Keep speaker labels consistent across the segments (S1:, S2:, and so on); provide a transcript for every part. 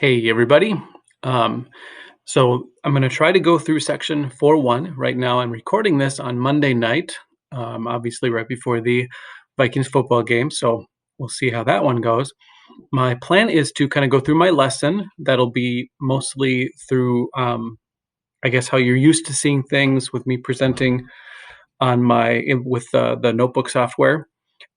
S1: Hey, everybody. Um, so I'm going to try to go through section 4.1 right now. I'm recording this on Monday night, obviously right before the Vikings football game. So we'll see how that one goes. My plan is to kind of go through my lesson. That'll be mostly through, I guess, how you're used to seeing things with me presenting on with the notebook software.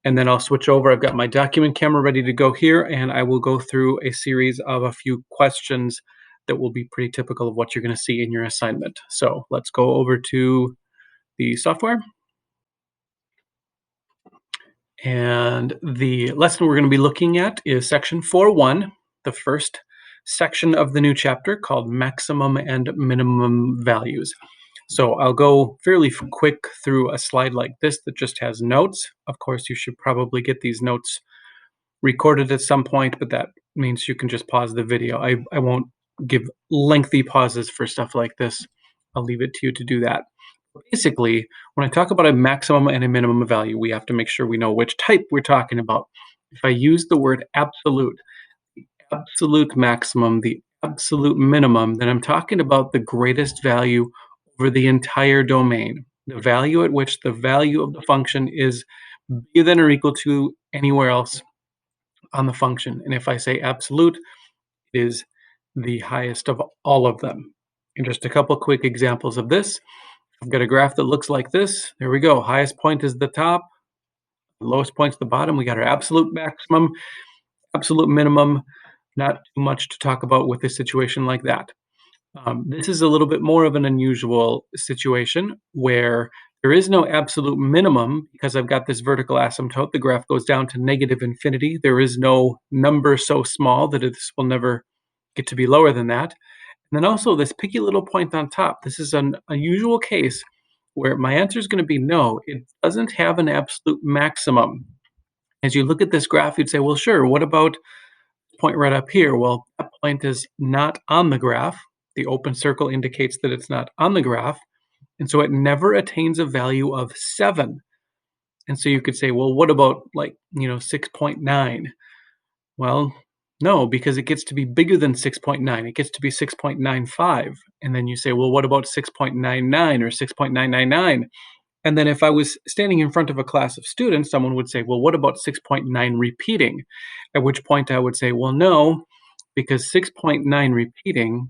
S1: And then I'll switch over. I've got my document camera ready to go here, and I will go through a series of a few questions that will be pretty typical of what you're going to see in your assignment. So let's go over to the software. And the lesson we're going to be looking at is section 4.1, the first section of the new chapter called Maximum and Minimum Values. So I'll go fairly quick through a slide like this that just has notes. Of course, you should probably get these notes recorded at some point, but that means you can just pause the video. I won't give lengthy pauses for stuff like this. I'll leave it to you to do that. Basically, when I talk about a maximum and a minimum value, we have to make sure we know which type we're talking about. If I use the word absolute, the absolute maximum, the absolute minimum, then I'm talking about the greatest value over the entire domain, the value at which the value of the function is bigger than or equal to anywhere else on the function. And if I say absolute, it is the highest of all of them. And just a couple quick examples of this. I've got a graph that looks like this. There we go. Highest point is the top, lowest point is the bottom. We got our absolute maximum, absolute minimum. Not too much to talk about with a situation like that. This is a little bit more of an unusual situation where there is no absolute minimum because I've got this vertical asymptote. The graph goes down to negative infinity. There is no number so small that this will never get to be lower than that. And then also this picky little point on top. This is an unusual case where my answer is going to be no. It doesn't have an absolute maximum. As you look at this graph, you'd say, well, sure, what about point right up here? Well, that point is not on the graph. The open circle indicates that it's not on the graph. And so it never attains a value of 7. And so you could say, well, what about 6.9? Well, no, because it gets to be bigger than 6.9. It gets to be 6.95. And then you say, well, what about 6.99 or 6.999? And then if I was standing in front of a class of students, someone would say, well, what about 6.9 repeating? At which point I would say, well, no, because 6.9 repeating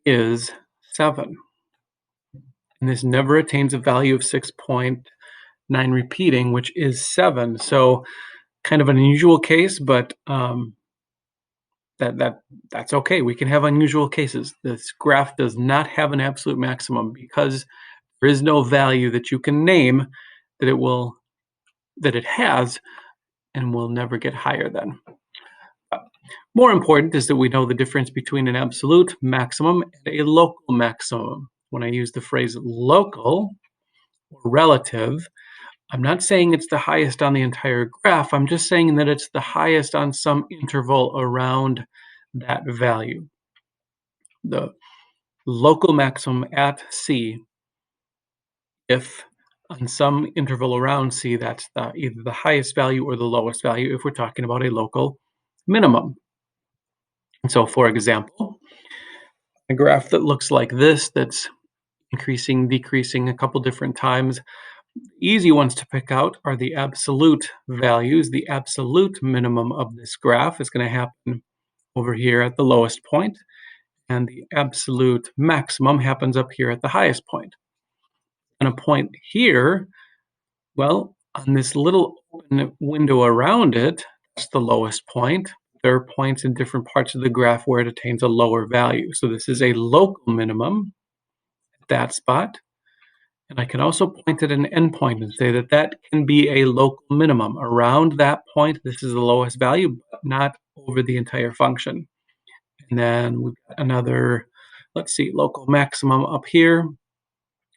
S1: is 7. And this never attains a value of 6.9 repeating, which is 7. So kind of an unusual case, but that's okay. We can have unusual cases. This graph does not have an absolute maximum because there is no value that you can name that it has and will never get higher than. More important is that we know the difference between an absolute maximum and a local maximum. When I use the phrase local or relative, I'm not saying it's the highest on the entire graph. I'm just saying that it's the highest on some interval around that value. The local maximum at C, if on some interval around C, that's either the highest value or the lowest value if we're talking about a local minimum. And so, for example, a graph that looks like this, that's increasing, decreasing a couple different times. Easy ones to pick out are the absolute values. The absolute minimum of this graph is going to happen over here at the lowest point, and the absolute maximum happens up here at the highest point. And a point here, well, on this little open window around it, that's the lowest point. There are points in different parts of the graph where it attains a lower value. So this is a local minimum at that spot. And I can also point at an endpoint and say that that can be a local minimum. Around that point, this is the lowest value, but not over the entire function. And then we've got another, let's see, local maximum up here.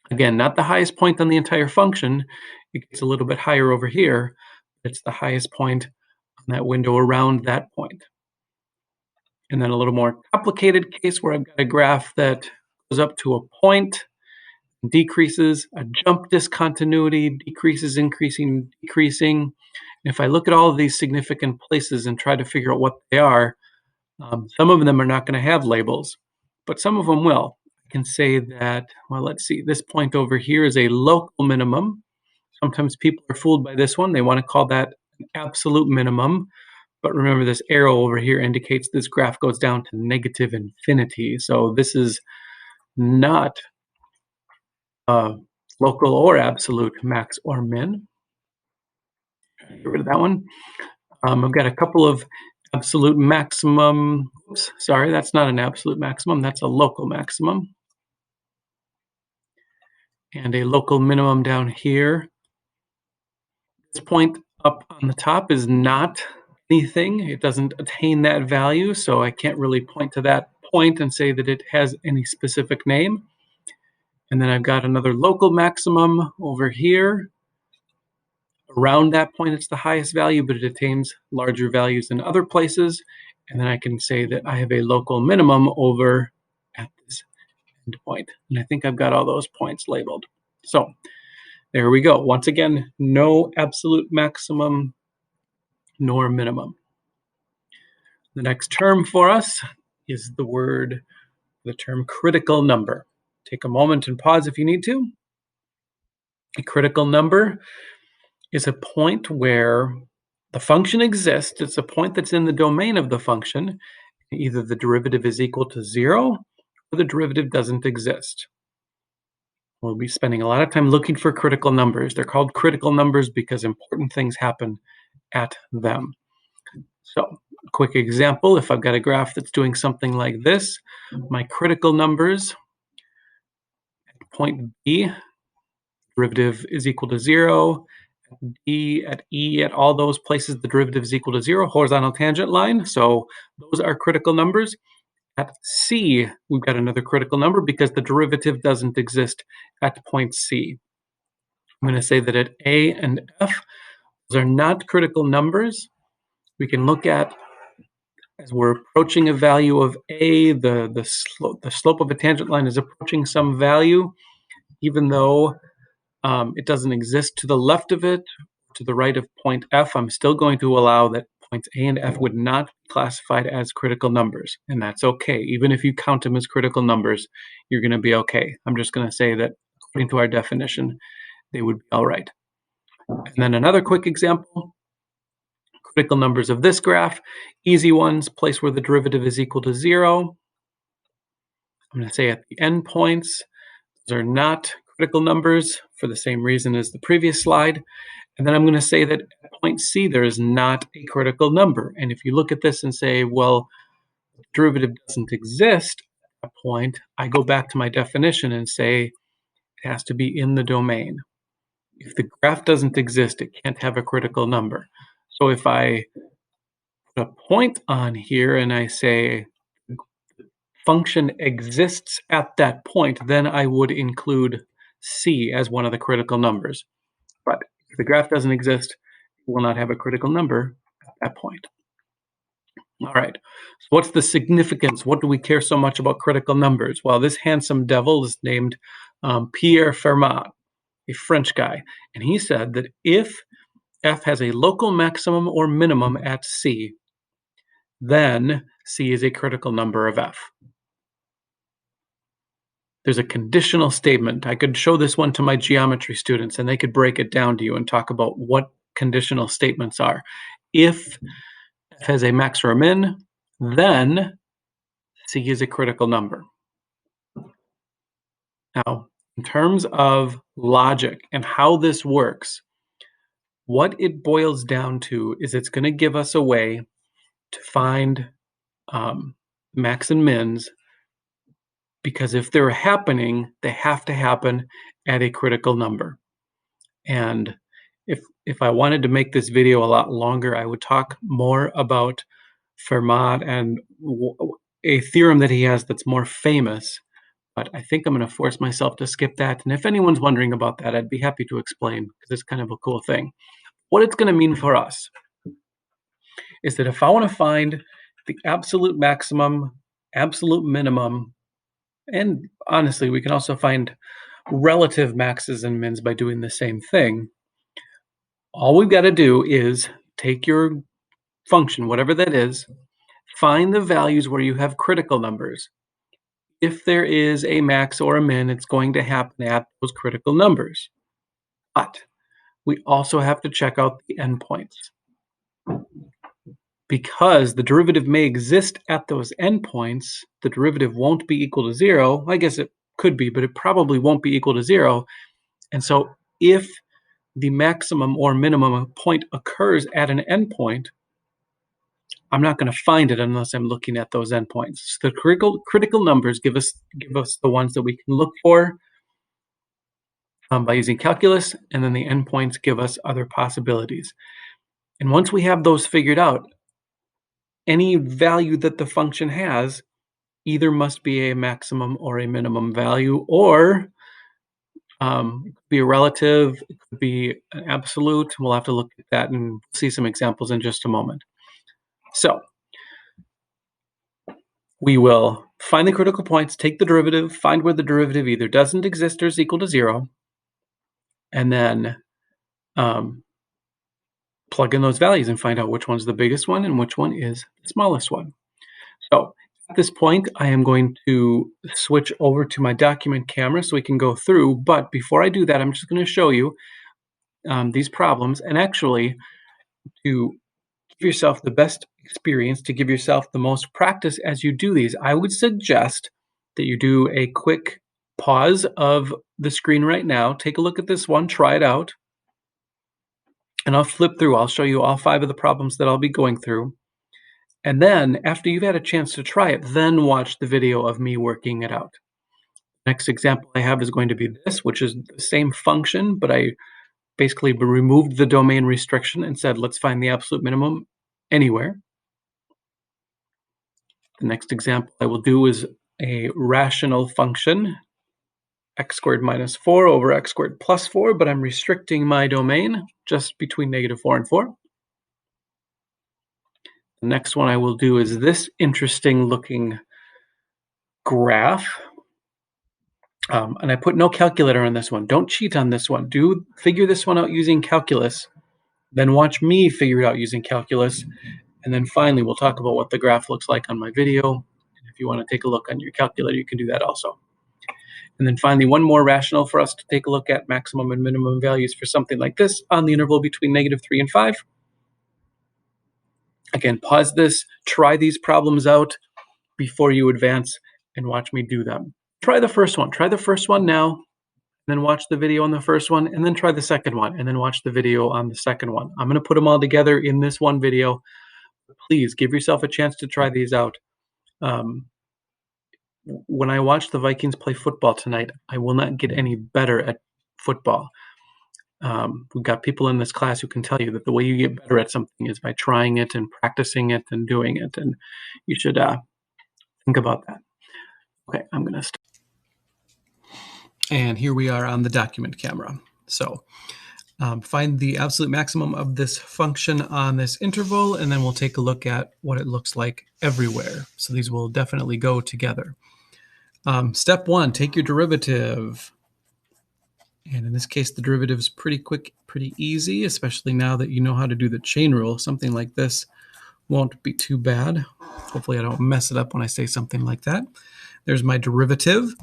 S1: Again, not the highest point on the entire function. It gets a little bit higher over here. It's the highest point on that window around that point. And then a little more complicated case where I've got a graph that goes up to a point, decreases, a jump discontinuity, decreases, increasing, decreasing. If I look at all of these significant places and try to figure out what they are, some of them are not going to have labels, but some of them will. I can say that, well, let's see, this point over here is a local minimum. Sometimes people are fooled by this one. They want to call that an absolute minimum. But remember, this arrow over here indicates this graph goes down to negative infinity. So this is not local or absolute max or min. Get rid of that one. I've got a couple of absolute maximum. Oops, sorry, that's not an absolute maximum. That's a local maximum. And a local minimum down here. This point up on the top is not anything. It doesn't attain that value, so I can't really point to that point and say that it has any specific name. And then I've got another local maximum over here. Around that point, it's the highest value, but it attains larger values in other places. And then I can say that I have a local minimum over at this end point. And I think I've got all those points labeled. So there we go. Once again, no absolute maximum nor minimum. The next term for us is the term critical number. Take a moment and pause if you need to. A critical number is a point where the function exists. It's a point that's in the domain of the function. Either the derivative is equal to 0 or the derivative doesn't exist. We'll be spending a lot of time looking for critical numbers. They're called critical numbers because important things happen at them. So, a quick example, if I've got a graph that's doing something like this, my critical numbers at point B, derivative is equal to 0, at D, at E, at all those places, the derivative is equal to 0, horizontal tangent line, so those are critical numbers. At C, we've got another critical number because the derivative doesn't exist at point C. I'm going to say that at A and F, those are not critical numbers. We can look at, as we're approaching a value of A, the slope of a tangent line is approaching some value, even though it doesn't exist to the left of it, to the right of point F. I'm still going to allow that points A and F would not be classified as critical numbers, and that's okay. Even if you count them as critical numbers, you're going to be okay. I'm just going to say that according to our definition, they would be all right. And then another quick example, critical numbers of this graph, easy ones, place where the derivative is equal to 0. I'm going to say at the endpoints, those are not critical numbers for the same reason as the previous slide. And then I'm going to say that at point C, there is not a critical number. And if you look at this and say, well, the derivative doesn't exist at that point, I go back to my definition and say it has to be in the domain. If the graph doesn't exist, it can't have a critical number. So if I put a point on here and I say function exists at that point, then I would include C as one of the critical numbers. But if the graph doesn't exist, it will not have a critical number at that point. All right, so what's the significance? What do we care so much about critical numbers? Well, this handsome devil is named Pierre Fermat, a French guy, and he said that if F has a local maximum or minimum at C, then C is a critical number of F. There's a conditional statement. I could show this one to my geometry students and they could break it down to you and talk about what conditional statements are. If F has a max or a min, then C is a critical number. Now, in terms of logic and how this works, what it boils down to is it's going to give us a way to find max and mins, because if they're happening, they have to happen at a critical number. And if I wanted to make this video a lot longer, I would talk more about Fermat and a theorem that he has that's more famous. But I think I'm going to force myself to skip that. And if anyone's wondering about that, I'd be happy to explain because it's kind of a cool thing. What it's going to mean for us is that if I want to find the absolute maximum, absolute minimum, and honestly, we can also find relative maxes and mins by doing the same thing. All we've got to do is take your function, whatever that is, find the values where you have critical numbers. If there is a max or a min, it's going to happen at those critical numbers. But we also have to check out the endpoints. Because the derivative may exist at those endpoints, the derivative won't be equal to 0. I guess it could be, but it probably won't be equal to 0. And so if the maximum or minimum point occurs at an endpoint, I'm not going to find it unless I'm looking at those endpoints. So the critical numbers give us the ones that we can look for by using calculus, and then the endpoints give us other possibilities. And once we have those figured out, any value that the function has either must be a maximum or a minimum value, or it could be a relative, it could be an absolute. We'll have to look at that and see some examples in just a moment. So we will find the critical points, take the derivative, find where the derivative either doesn't exist or is equal to 0, and then plug in those values and find out which one's the biggest one and which one is the smallest one. So at this point, I am going to switch over to my document camera so we can go through. But before I do that, I'm just going to show you these problems. And actually, to give yourself the best experience, to give yourself the most practice as you do these, I would suggest that you do a quick pause of the screen right now. Take a look at this one, try it out. And I'll flip through. I'll show you all 5 of the problems that I'll be going through. And then after you've had a chance to try it, then watch the video of me working it out. Next example I have is going to be this, which is the same function, but I basically removed the domain restriction and said, let's find the absolute minimum anywhere. The next example I will do is a rational function, x squared minus 4 over x squared plus 4, but I'm restricting my domain just between -4 and 4. The next one I will do is this interesting looking graph. And I put no calculator on this one. Don't cheat on this one. Do figure this one out using calculus. Then watch me figure it out using calculus. And then finally, we'll talk about what the graph looks like on my video. And if you want to take a look on your calculator, you can do that also. And then finally, one more rational for us to take a look at, maximum and minimum values for something like this on the interval between -3 and 5. Again, pause this, try these problems out before you advance, and watch me do them. Try the first one. Try the first one now, then watch the video on the first one, and then try the second one, and then watch the video on the second one. I'm going to put them all together in this one video. Please give yourself a chance to try these out. When I watch the Vikings play football tonight, I will not get any better at football. We've got people in this class who can tell you that the way you get better at something is by trying it and practicing it and doing it, and you should think about that. Okay, I'm going to start. And here we are on the document camera. So find the absolute maximum of this function on this interval, and then we'll take a look at what it looks like everywhere. So these will definitely go together. Step 1, take your derivative. And in this case, the derivative is pretty quick, pretty easy, especially now that you know how to do the chain rule. Something like this won't be too bad. Hopefully I don't mess it up when I say something like that. There's my derivative.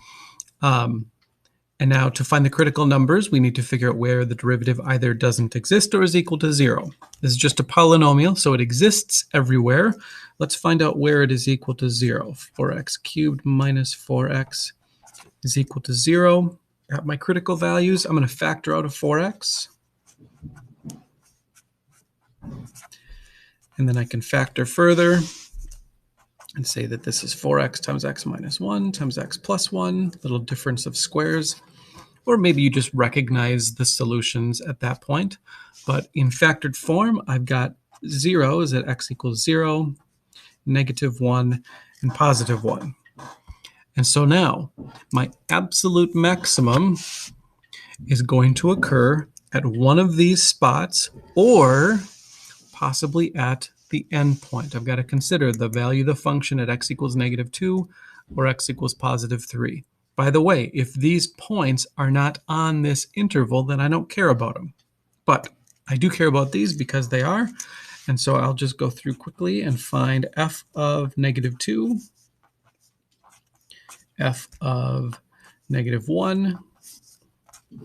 S1: And now to find the critical numbers, we need to figure out where the derivative either doesn't exist or is equal to 0. This is just a polynomial, so it exists everywhere. Let's find out where it is equal to 0. 4x cubed minus 4x is equal to 0. Got my critical values. I'm going to factor out a 4x. And then I can factor further and say that this is 4x times x minus 1 times x plus 1, little difference of squares. Or maybe you just recognize the solutions at that point. But in factored form, I've got 0 is at x equals 0, -1, and +1. And so now my absolute maximum is going to occur at one of these spots or possibly at the endpoint. I've got to consider the value of the function at x equals -2 or x equals +3. By the way, if these points are not on this interval, then I don't care about them. But I do care about these because they are. And so I'll just go through quickly and find f of -2, f of -1,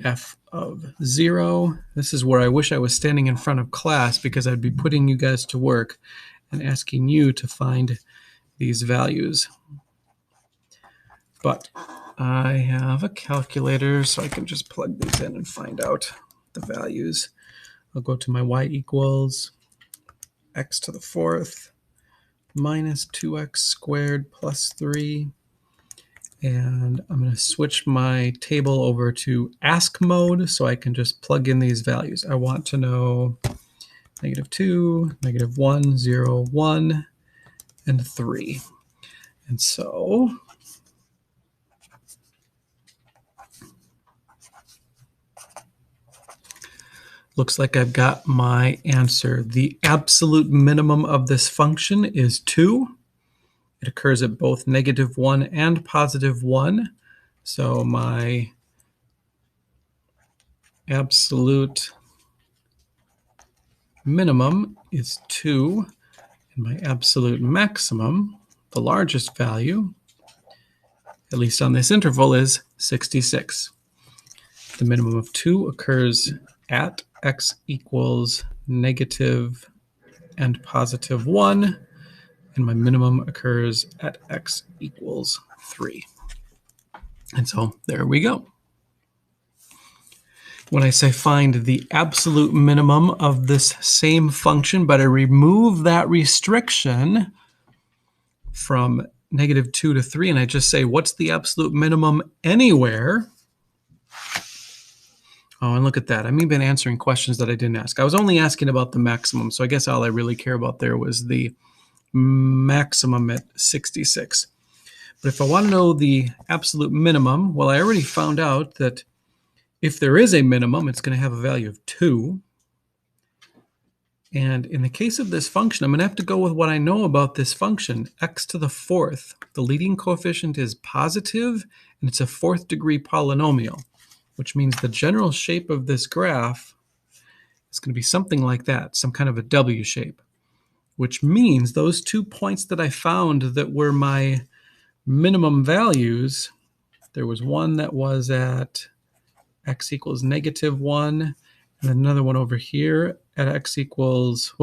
S1: f of 0. This is where I wish I was standing in front of class because I'd be putting you guys to work and asking you to find these values. But I have a calculator, so I can just plug these in and find out the values. I'll go to my y equals x to the 4th minus 2x squared plus 3. And I'm going to switch my table over to ask mode so I can just plug in these values. I want to know -2, -1, 0, 1, and 3. And so looks like I've got my answer. The absolute minimum of this function is 2. It occurs at both -1 and +1. So my absolute minimum is 2, and my absolute maximum, the largest value, at least on this interval, is 66. The minimum of 2 occurs at x equals negative and +1, and my minimum occurs at x equals 3. And so there we go. When I say find the absolute minimum of this same function, but I remove that restriction from -2 to 3, and I just say, what's the absolute minimum anywhere? Oh, and look at that. I've been answering questions that I didn't ask. I was only asking about the maximum, so I guess all I really care about there was the maximum at 66. But if I want to know the absolute minimum, well, I already found out that if there is a minimum, it's going to have a value of 2. And in the case of this function, I'm going to have to go with what I know about this function, x to the 4th. The leading coefficient is positive, and it's a 4th degree polynomial, which means the general shape of this graph is going to be something like that, some kind of a W shape, which means those 2 points that I found that were my minimum values, there was one that was at x equals -1, and another one over here at x equals,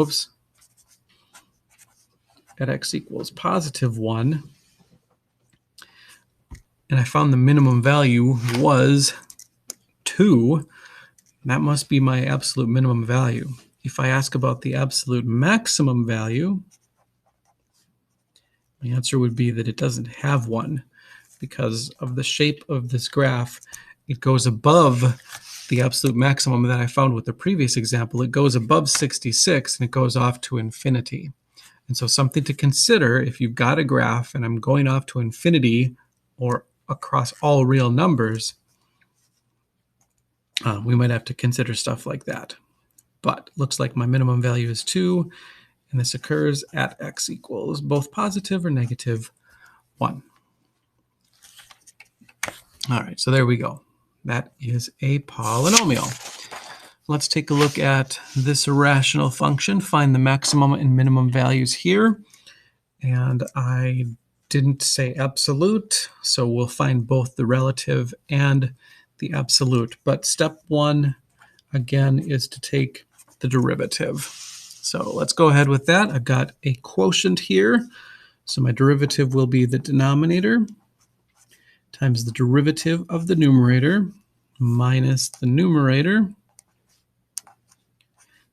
S1: at x equals +1. And I found the minimum value was 2. That must be my absolute minimum value. If I ask about the absolute maximum value, the answer would be that it doesn't have one because of the shape of this graph. It goes above the absolute maximum that I found with the previous example. It goes above 66 and it goes off to infinity. And so something to consider if you've got a graph and I'm going off to infinity or across all real numbers, we might have to consider stuff like that. But looks like my minimum value is 2, and this occurs at x equals both positive or -1. All right, so there we go. That is a polynomial. Let's take a look at this irrational function, find the maximum and minimum values here. And I didn't say absolute, so we'll find both the relative and the absolute. But step 1, again, is to take the derivative. So let's go ahead with that. I've got a quotient here. So my derivative will be the denominator times the derivative of the numerator minus the numerator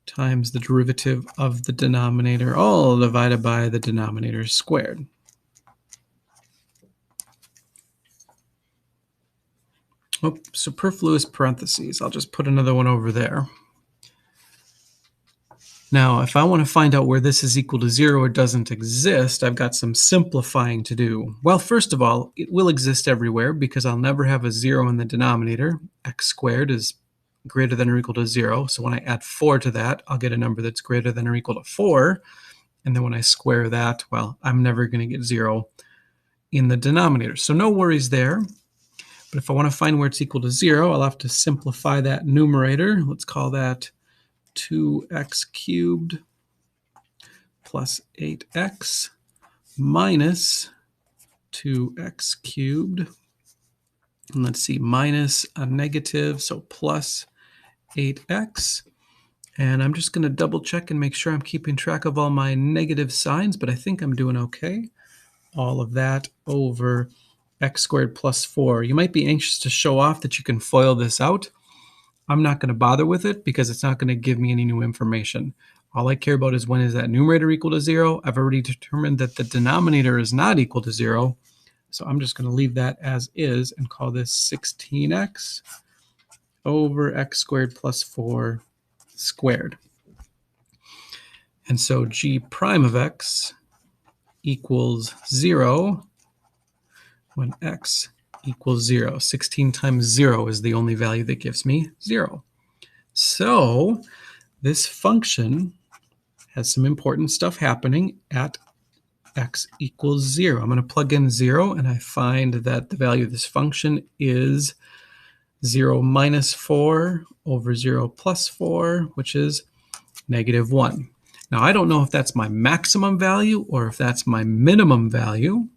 S1: times the derivative of the denominator, all divided by the denominator squared. Oh, superfluous parentheses. I'll just put another one over there. Now, if I want to find out where this is equal to 0 or doesn't exist, I've got some simplifying to do. Well, first of all, it will exist everywhere because I'll never have a 0 in the denominator. X squared is greater than or equal to 0. So when I add 4 to that, I'll get a number that's greater than or equal to 4. And then when I square that, well, I'm never going to get 0 in the denominator. So no worries there. But if I want to find where it's equal to 0, I'll have to simplify that numerator. Let's call that 2x cubed plus 8x minus 2x cubed. And let's see, minus a negative, so plus 8x. And I'm just going to double check and make sure I'm keeping track of all my negative signs, but I think I'm doing okay. All of that over x squared plus 4. You might be anxious to show off that you can FOIL this out. I'm not going to bother with it because it's not going to give me any new information. All I care about is when is that numerator equal to 0. I've already determined that the denominator is not equal to 0. So I'm just going to leave that as is and call this 16x over x squared plus 4 squared. And so g prime of x equals 0 when x equals 0. 16 times 0 is the only value that gives me 0. So this function has some important stuff happening at x equals 0. I'm going to plug in 0, and I find that the value of this function is 0 minus 4 over 0 plus 4, which is negative 1. Now, I don't know if that's my maximum value or if that's my minimum value.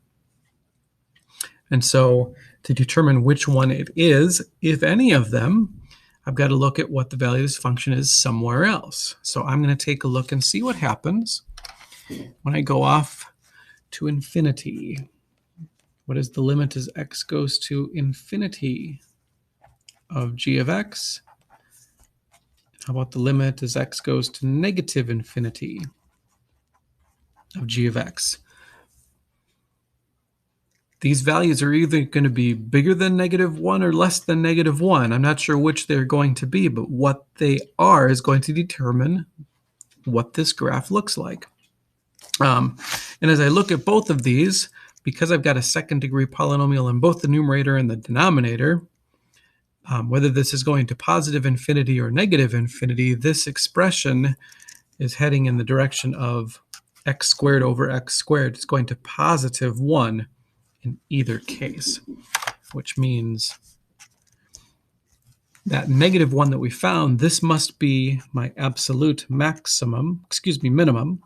S1: And so to determine which one it is, if any of them, I've got to look at what the value of this function is somewhere else. So I'm going to take a look and see what happens when I go off to infinity. What is the limit as x goes to infinity of g of x? How about the limit as x goes to negative infinity of g of x? These values are either going to be bigger than negative 1 or less than negative 1. I'm not sure which they're going to be, but what they are is going to determine what this graph looks like. And as I look at both of these, because I've got a second degree polynomial in both the numerator and the denominator, whether this is going to positive infinity or negative infinity, this expression is heading in the direction of x squared over x squared. It's going to positive 1 in either case, which means that negative 1 that we found, this must be my absolute minimum.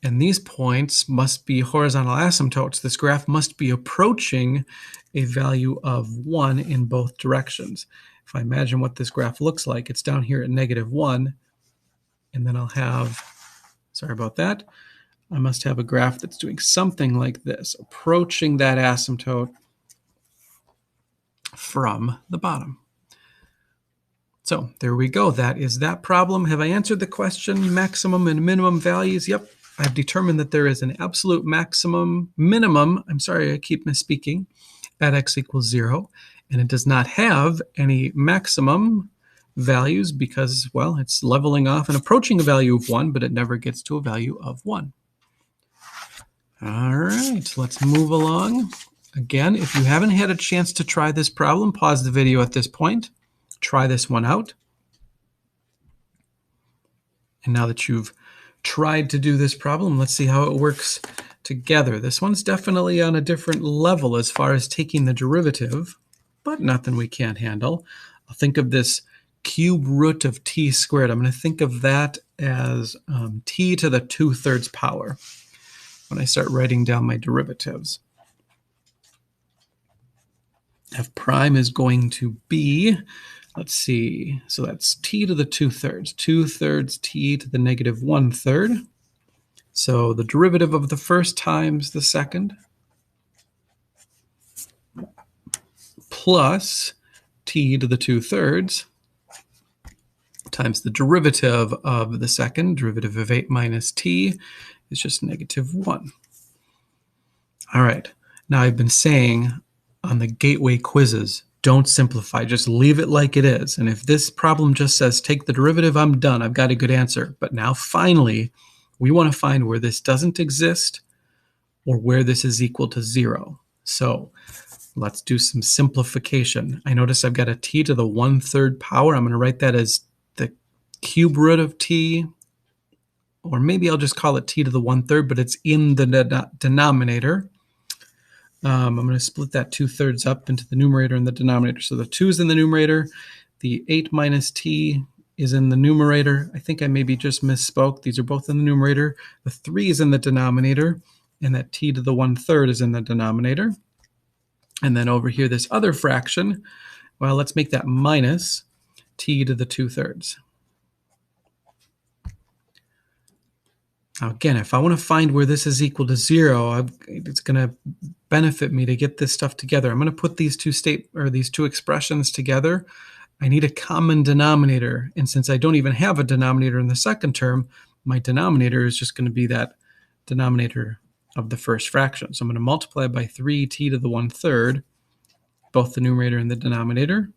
S1: And these points must be horizontal asymptotes. This graph must be approaching a value of 1 in both directions. If I imagine what this graph looks like, it's down here at negative 1, and then I'll have, sorry about that, I must have a graph that's doing something like this, approaching that asymptote from the bottom. So there we go. That is that problem. Have I answered the question, maximum and minimum values? Yep. I've determined that there is an absolute minimum, I'm sorry, I keep misspeaking, at x equals 0, and it does not have any maximum values because, well, it's leveling off and approaching a value of 1, but it never gets to a value of 1. All right, let's move along. Again, if you haven't had a chance to try this problem, pause the video at this point. Try this one out. And now that you've tried to do this problem, let's see how it works together. This one's definitely on a different level as far as taking the derivative, but nothing we can't handle. I'll think of this cube root of t squared. I'm going to think of that as t to the 2/3 power when I start writing down my derivatives. F prime is going to be, let's see, so that's t to the 2/3, 2/3 t to the negative 1/3. So the derivative of the first times the second plus t to the 2/3 times the derivative of the second, derivative of 8 minus t is just negative 1. All right, now I've been saying on the gateway quizzes, don't simplify, just leave it like it is. And if this problem just says take the derivative, I'm done, I've got a good answer. But now finally, we want to find where this doesn't exist or where this is equal to 0. So let's do some simplification. I notice I've got a t to the 1/3 power. I'm going to write that as the cube root of t, or maybe I'll just call it t to the 1/3, but it's in the denominator. I'm going to split that 2/3 up into the numerator and the denominator. So the 2 is in the numerator. The 8 minus t is in the numerator. I think I maybe just misspoke. These are both in the numerator. The 3 is in the denominator, and that t to the 1/3 is in the denominator. And then over here, this other fraction, well, let's make that minus t to the 2/3. Now again, if I want to find where this is equal to 0, it's going to benefit me to get this stuff together. I'm going to put these two expressions together. I need a common denominator, and since I don't even have a denominator in the second term, my denominator is just going to be that denominator of the first fraction. So I'm going to multiply by 3t to the 1/3, both the numerator and the denominator,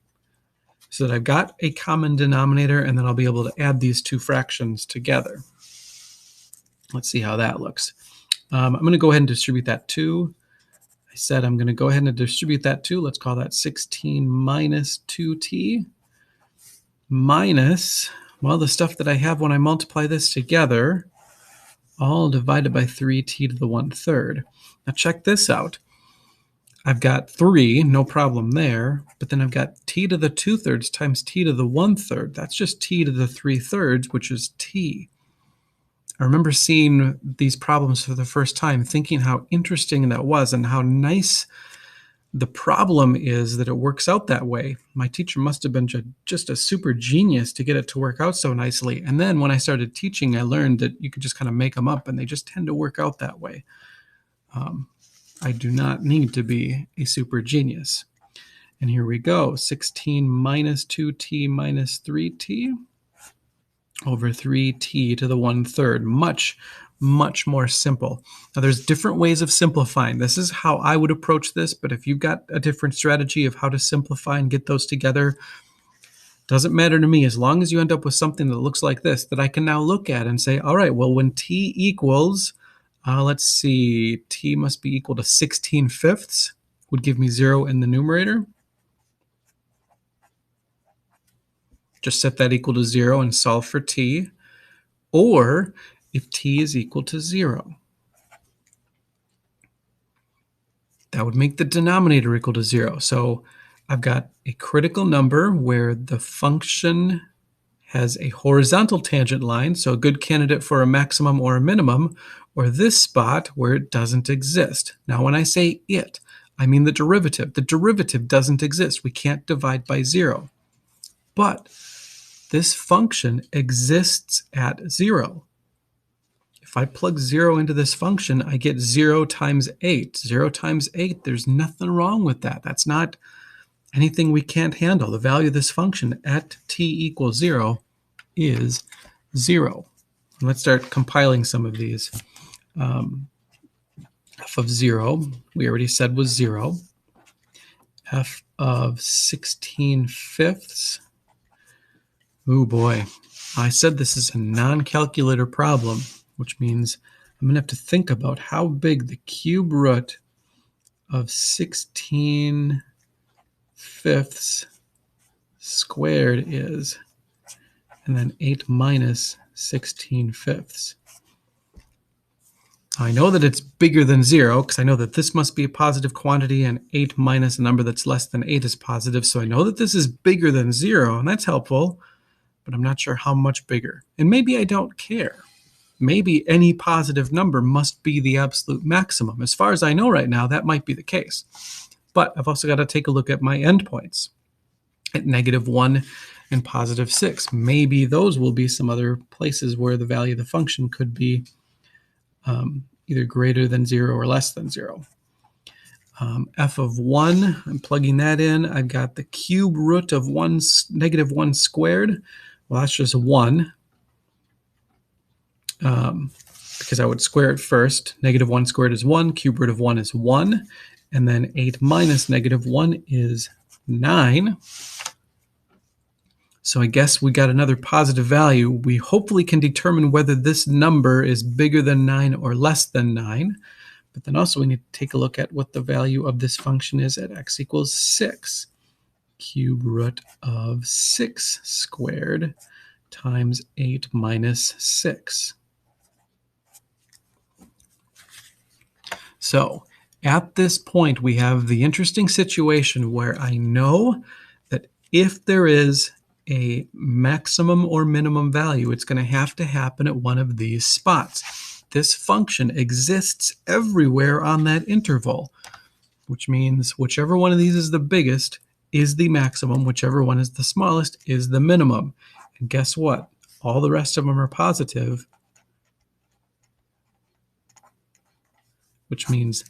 S1: so that I've got a common denominator, and then I'll be able to add these two fractions together. Let's see how that looks. I'm going to go ahead and distribute that 2. I said I'm going to go ahead and distribute that 2. Let's call that 16 minus 2t minus, well, the stuff that I have when I multiply this together, all divided by 3t to the 1/3. Now check this out. I've got 3, no problem there, but then I've got t to the 2/3 times t to the 1/3. That's just t to the 3/3, which is t. I remember seeing these problems for the first time, thinking how interesting that was and how nice the problem is that it works out that way. My teacher must have been just a super genius to get it to work out so nicely. And then when I started teaching, I learned that you could just kind of make them up, and they just tend to work out that way. I do not need to be a super genius. And here we go, 16 minus 2t minus 3t. Over 3t to the 1/3. Much, much more simple. Now, there's different ways of simplifying. This is how I would approach this, but if you've got a different strategy of how to simplify and get those together, doesn't matter to me as long as you end up with something that looks like this that I can now look at and say, all right, well, when t equals, let's see, t must be equal to 16/5 would give me 0 in the numerator. Just set that equal to 0 and solve for t. Or if t is equal to 0, that would make the denominator equal to 0. So I've got a critical number where the function has a horizontal tangent line, so a good candidate for a maximum or a minimum, or this spot where it doesn't exist. Now, when I say it, I mean the derivative. The derivative doesn't exist. We can't divide by 0. But this function exists at 0. If I plug 0 into this function, I get 0 times 8. 0 times 8, there's nothing wrong with that. That's not anything we can't handle. The value of this function at t equals 0 is 0. And let's start compiling some of these. F of 0, we already said was 0. F of 16/5. Oh boy, I said this is a non-calculator problem, which means I'm going to have to think about how big the cube root of 16/5 squared is, and then 8 minus 16/5. I know that it's bigger than 0 because I know that this must be a positive quantity and 8 minus a number that's less than 8 is positive. So I know that this is bigger than 0, and that's helpful. But I'm not sure how much bigger. And maybe I don't care. Maybe any positive number must be the absolute maximum. As far as I know right now, that might be the case. But I've also got to take a look at my endpoints at -1 and +6. Maybe those will be some other places where the value of the function could be either greater than 0 or less than 0. F of 1, I'm plugging that in. I've got the cube root of -1 squared. Well, that's just 1, because I would square it first. -1 squared is 1, cube root of 1 is 1, and then 8 minus -1 is 9. So I guess we got another positive value. We hopefully can determine whether this number is bigger than 9 or less than 9. But then also we need to take a look at what the value of this function is at x equals 6. Cube root of 6 squared times 8 minus 6. So At this point, we have the interesting situation where I know that if there is a maximum or minimum value, it's going to have to happen at one of these spots. This function exists everywhere on that interval, which means whichever one of these is the biggest is the maximum, whichever one is the smallest is the minimum. And guess what? All the rest of them are positive, which means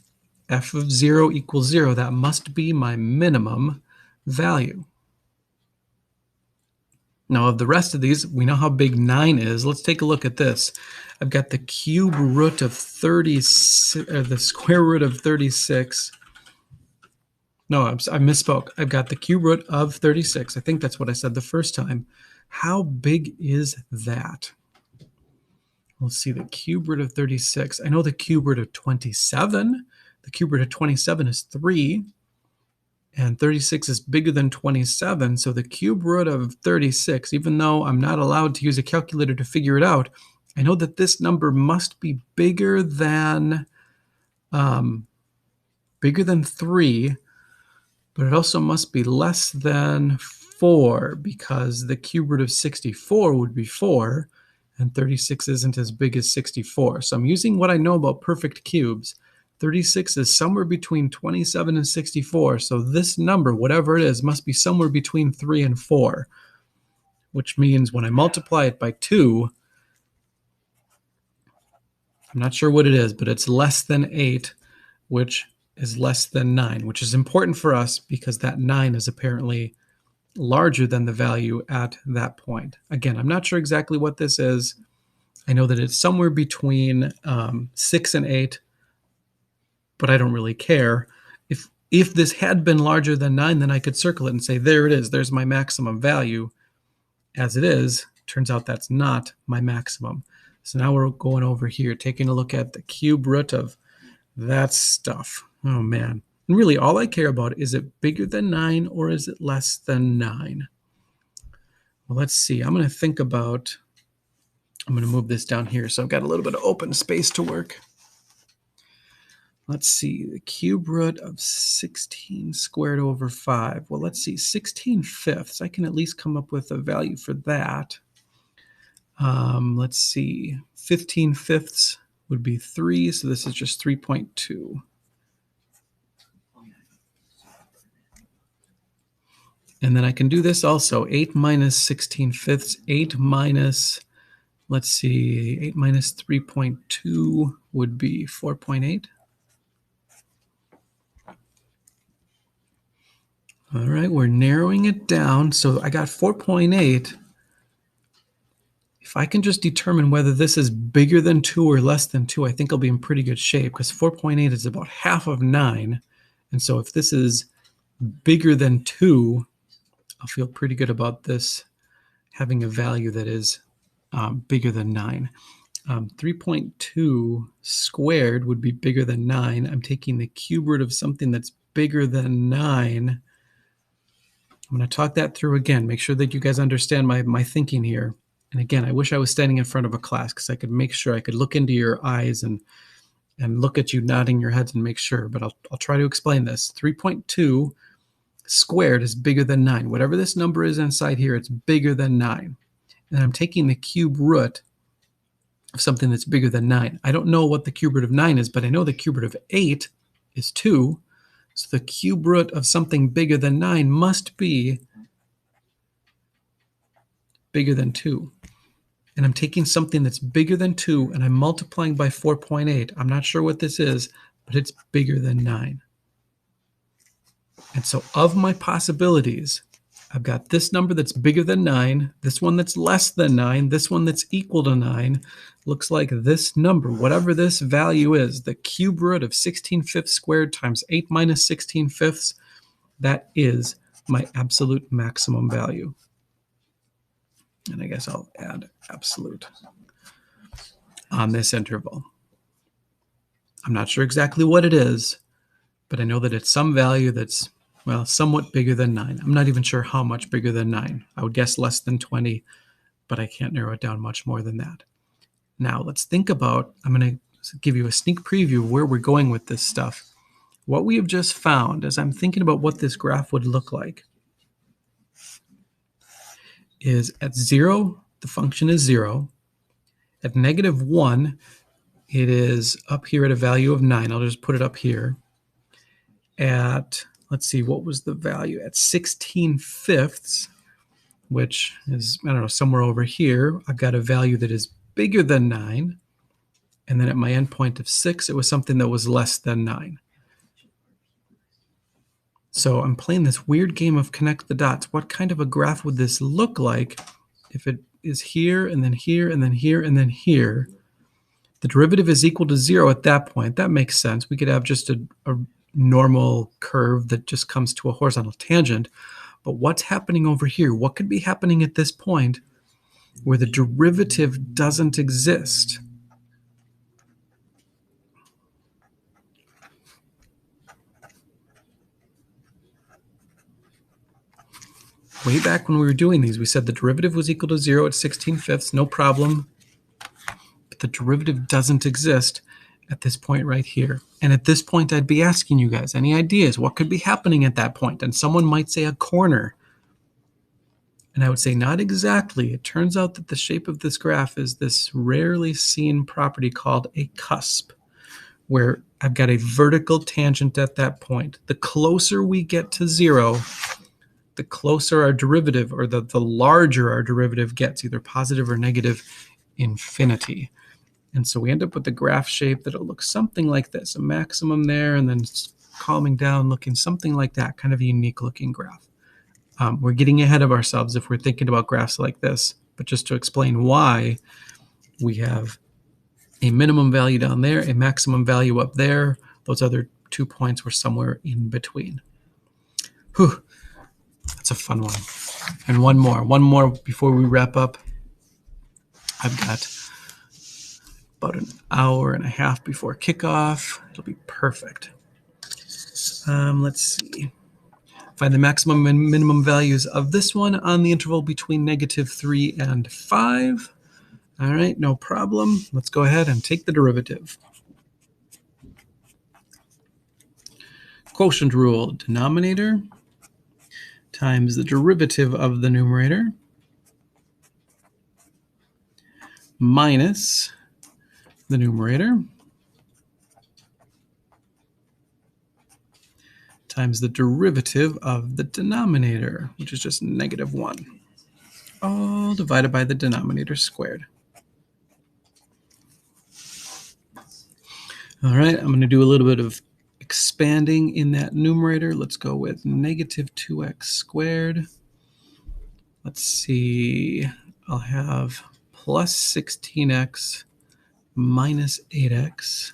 S1: f of 0 equals 0. That must be my minimum value. Now, of the rest of these, we know how big 9 is. Let's take a look at this. I've got the cube root of 36, or the square root of 36. No, I misspoke. I've got the cube root of 36. I think that's what I said the first time. How big is that? Let's see, the cube root of 36. I know the cube root of 27. The cube root of 27 is 3. And 36 is bigger than 27. So the cube root of 36, even though I'm not allowed to use a calculator to figure it out, I know that this number must be bigger than 3, but it also must be less than 4 because the cube root of 64 would be 4, and 36 isn't as big as 64. So I'm using what I know about perfect cubes. 36 is somewhere between 27 and 64. So this number, whatever it is, must be somewhere between 3 and 4, which means when I multiply it by 2, I'm not sure what it is, but it's less than 8, which is less than 9, which is important for us because that 9 is apparently larger than the value at that point. Again, I'm not sure exactly what this is. I know that it's somewhere between 6 and 8, but I don't really care. If this had been larger than 9, then I could circle it and say, there it is. There's my maximum value. As it is, turns out that's not my maximum. So now we're going over here, taking a look at the cube root of that stuff. Oh, man. And really, all I care about, is it bigger than 9 or is it less than 9? Well, let's see. I'm going to move this down here so I've got a little bit of open space to work. Let's see, the cube root of 16 squared over 5. Well, let's see, 16 fifths. I can at least come up with a value for that. Let's see, 15 fifths would be 3, so this is just 3.2. And then I can do this also, 8 minus 16 fifths, 8 minus 3.2 would be 4.8. All right, we're narrowing it down. So I got 4.8. If I can just determine whether this is bigger than 2 or less than 2, I think I'll be in pretty good shape because 4.8 is about half of 9. And so if this is bigger than 2, I'll feel pretty good about this having a value that is bigger than 9. 3.2 squared would be bigger than 9. I'm taking the cube root of something that's bigger than 9. I'm going to talk that through again. Make sure that you guys understand my thinking here. And again, I wish I was standing in front of a class because I could make sure I could look into your eyes and look at you nodding your heads and make sure. But I'll try to explain this. 3.2 squared is bigger than 9. Whatever this number is inside here, it's bigger than 9. And I'm taking the cube root of something that's bigger than 9. I don't know what the cube root of 9 is, but I know the cube root of 8 is 2. So the cube root of something bigger than 9 must be bigger than 2. And I'm taking something that's bigger than 2 and I'm multiplying by 4.8. I'm not sure what this is, but it's bigger than 9. And so of my possibilities, I've got this number that's bigger than 9, this one that's less than 9, this one that's equal to 9. Looks like this number, whatever this value is, the cube root of 16 fifths squared times 8 minus 16 fifths, that is my absolute maximum value. And I guess I'll add absolute on this interval. I'm not sure exactly what it is, but I know that it's some value that's, well, somewhat bigger than 9. I'm not even sure how much bigger than 9. I would guess less than 20, but I can't narrow it down much more than that. Now let's think about, I'm going to give you a sneak preview of where we're going with this stuff. what we have just found, as I'm thinking about what this graph would look like, is at 0, the function is 0. At -1, it is up here at a value of 9. I'll just put it up here. At, let's see, what was the value? At 16/5, which is, I don't know, somewhere over here, I've got a value that is bigger than 9. And then at my endpoint of 6, it was something that was less than 9. So I'm playing this weird game of connect the dots. What kind of a graph would this look like if it is here and then here and then here and then here? The derivative is equal to 0 at that point. That makes sense. We could have just a normal curve that just comes to a horizontal tangent. But what's happening over here? What could be happening at this point where the derivative doesn't exist? Way back when we were doing these, we said the derivative was equal to 0 at 16/5, no problem. But the derivative doesn't exist at this point right here. And at this point, I'd be asking you guys, any ideas? What could be happening at that point? And someone might say a corner. And I would say not exactly. It turns out that the shape of this graph is this rarely seen property called a cusp, where I've got a vertical tangent at that point. The closer we get to 0, the closer our derivative, or the larger our derivative gets, either positive or negative infinity. And so we end up with the graph shape that'll look something like this, a maximum there and then calming down, looking something like that, kind of a unique looking graph. We're getting ahead of ourselves if we're thinking about graphs like this, but just to explain why, we have a minimum value down there, a maximum value up there. Those other 2 points were somewhere in between. Whew. That's a fun one. And one more before we wrap up. I've got about an hour and a half before kickoff. It'll be perfect. Let's see. Find the maximum and minimum values of this one on the interval between -3 and 5. All right, no problem. Let's go ahead and take the derivative. Quotient rule, denominator times the derivative of the numerator minus the numerator times the derivative of the denominator, which is just -1, all divided by the denominator squared. All right, I'm going to do a little bit of expanding in that numerator. Let's go with -2x squared. Let's see, I'll have plus 16x minus 8x.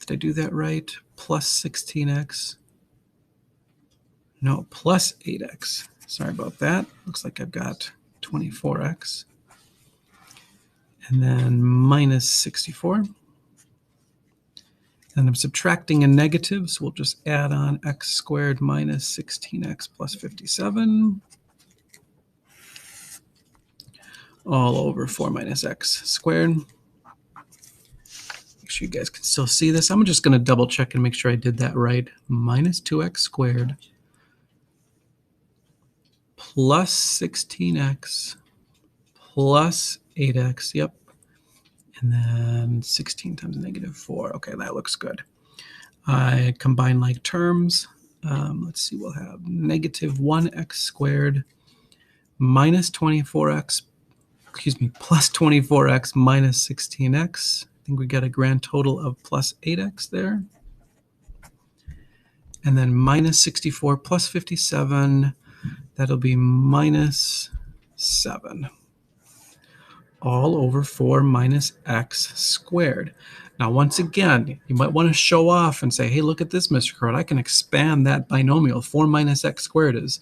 S1: Did I do that right? Plus 16x. No, plus 8x. Sorry about that. Looks like I've got 24x. And then minus 64. And I'm subtracting a negative, so we'll just add on x squared minus 16x plus 57. All over 4 minus x squared. Make sure you guys can still see this. I'm just going to double check and make sure I did that right. Minus 2x squared plus 16x plus 8x. Yep. And then 16 times -4. Okay, that looks good. I combine like terms. Let's see, we'll have -1x squared minus 24x, plus 24x minus 16x. I think we got a grand total of plus 8x there. And then minus 64 plus 57, that'll be minus 7. All over 4 minus x squared. Now, once again, you might want to show off and say, hey, look at this, Mr. Crowd. I can expand that binomial. 4 minus x squared is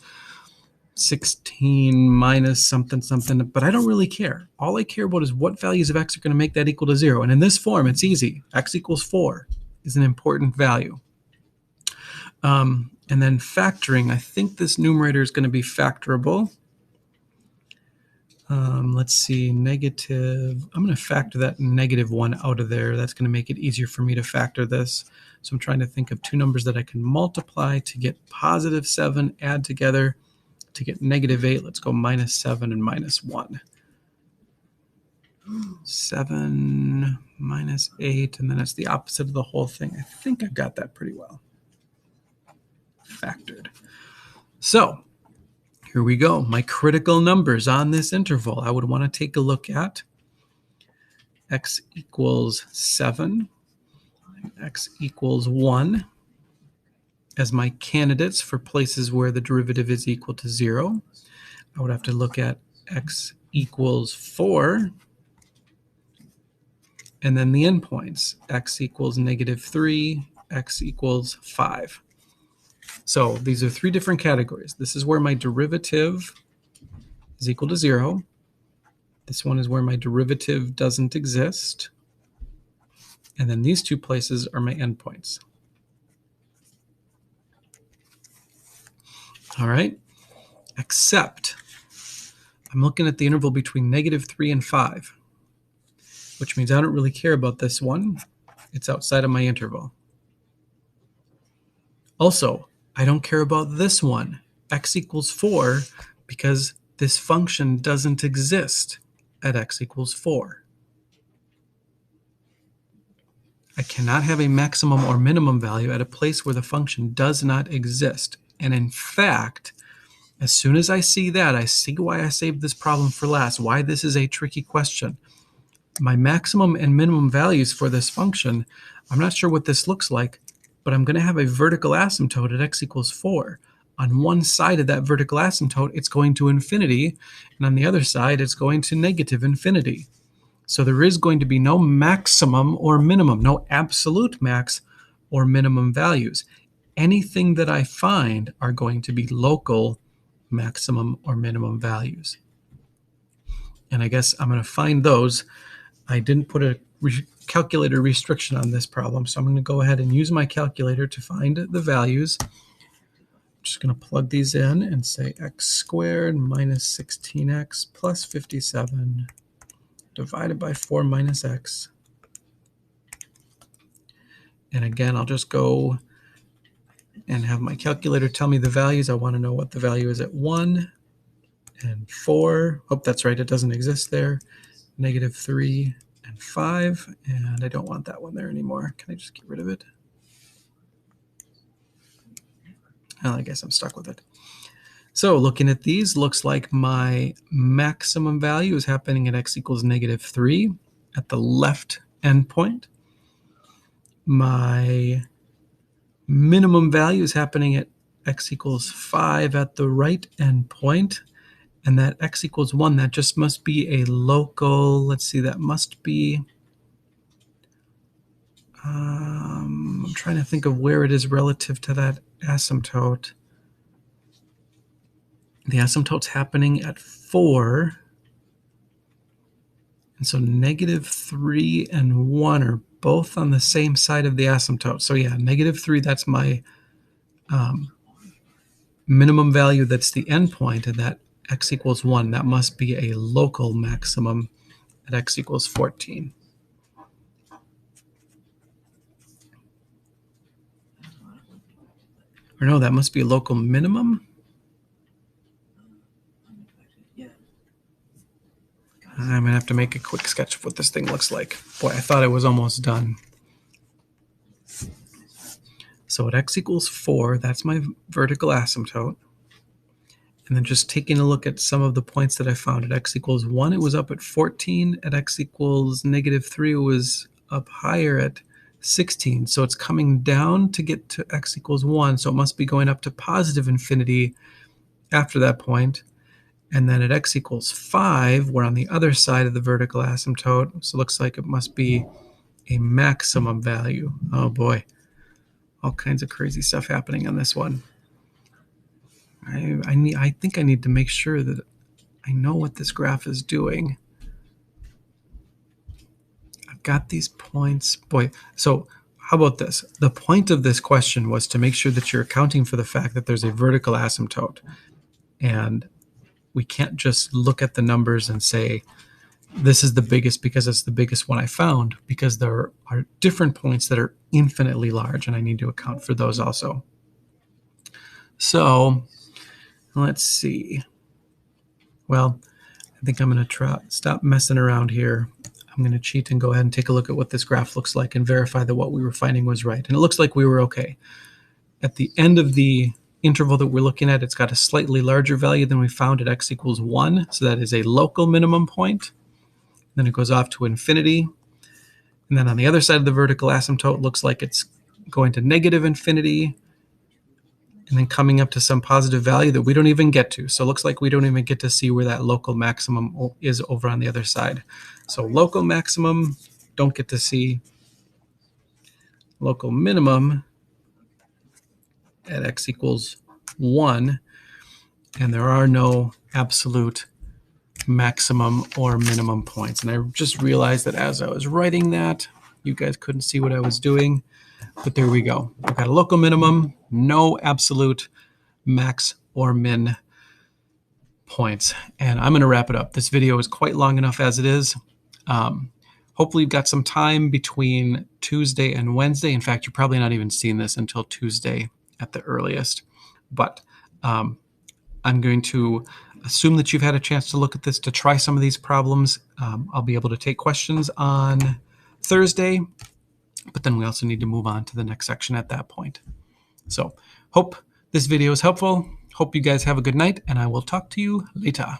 S1: 16 minus something, something, but I don't really care. All I care about is what values of x are going to make that equal to 0. And in this form, it's easy. X equals 4 is an important value. And then factoring, I think this numerator is going to be factorable. Let's see, negative. I'm going to factor that -1 out of there. That's going to make it easier for me to factor this. So I'm trying to think of two numbers that I can multiply to get +7, add together to get -8. Let's go -7 and -1. 7 minus 8, and then it's the opposite of the whole thing. I think I've got that pretty well factored. So here we go. My critical numbers on this interval. I would want to take a look at x equals 7, and x equals 1 as my candidates for places where the derivative is equal to 0. I would have to look at x equals 4, and then the endpoints, x equals -3, x equals 5. So these are three different categories. This is where my derivative is equal to 0. This one is where my derivative doesn't exist. And then these two places are my endpoints. All right, except I'm looking at the interval between -3 and 5, which means I don't really care about this one. It's outside of my interval. Also, I don't care about this one, x equals 4, because this function doesn't exist at x equals 4. I cannot have a maximum or minimum value at a place where the function does not exist. And in fact, as soon as I see that, I see why I saved this problem for last, why this is a tricky question. My maximum and minimum values for this function, I'm not sure what this looks like, but I'm going to have a vertical asymptote at x equals 4. On one side of that vertical asymptote, it's going to infinity, and on the other side, it's going to -infinity. So there is going to be no maximum or minimum, no absolute max or minimum values. Anything that I find are going to be local maximum or minimum values. And I guess I'm going to find those. I didn't put a calculator restriction on this problem, so I'm going to go ahead and use my calculator to find the values. I'm just going to plug these in and say x squared minus 16x plus 57 divided by 4 minus x. And again, I'll just go and have my calculator tell me the values. I want to know what the value is at 1 and 4. Oh, that's right, it doesn't exist there. -3 and 5, and I don't want that one there anymore. Can I just get rid of it? Well, I guess I'm stuck with it. So looking at these, looks like my maximum value is happening at x equals -3 at the left endpoint. My minimum value is happening at x equals 5 at the right endpoint. And that x equals 1, that just must be a local, let's see, that must be, I'm trying to think of where it is relative to that asymptote. The asymptote's happening at 4. And so -3 and 1 are both on the same side of the asymptote. So yeah, -3, that's my minimum value, that's the endpoint, and that x equals 1, that must be a local maximum at x equals 14. Or no, that must be a local minimum. I'm going to have to make a quick sketch of what this thing looks like. Boy, I thought it was almost done. So at x equals 4, that's my vertical asymptote. And then just taking a look at some of the points that I found at x equals 1, it was up at 14. At x equals -3, it was up higher at 16. So it's coming down to get to x equals 1. So it must be going up to positive infinity after that point. And then at x equals 5, we're on the other side of the vertical asymptote. So it looks like it must be a maximum value. Oh boy, all kinds of crazy stuff happening on this one. I think I need to make sure that I know what this graph is doing. I've got these points. Boy, so how about this? The point of this question was to make sure that you're accounting for the fact that there's a vertical asymptote. And we can't just look at the numbers and say, this is the biggest because it's the biggest one I found, because there are different points that are infinitely large, and I need to account for those also. So let's see. Well, I think I'm going to stop messing around here. I'm going to cheat and go ahead and take a look at what this graph looks like and verify that what we were finding was right. And it looks like we were okay. At the end of the interval that we're looking at, it's got a slightly larger value than we found at x equals 1. So that is a local minimum point. Then it goes off to infinity. And then on the other side of the vertical asymptote, it looks like it's going to negative infinity and then coming up to some positive value that we don't even get to. So it looks like we don't even get to see where that local maximum is over on the other side. So local maximum, don't get to see. Local minimum at x equals 1. And there are no absolute maximum or minimum points. And I just realized that as I was writing that, you guys couldn't see what I was doing, but there we go. I've got a local minimum, no absolute max or min points. And I'm going to wrap it up. This video is quite long enough as it is. Hopefully you've got some time between Tuesday and Wednesday. In fact, you're probably not even seeing this until Tuesday at the earliest. But I'm going to assume that you've had a chance to look at this, to try some of these problems. I'll be able to take questions on Thursday, but then we also need to move on to the next section at that point. So hope this video is helpful. Hope you guys have a good night, and I will talk to you later.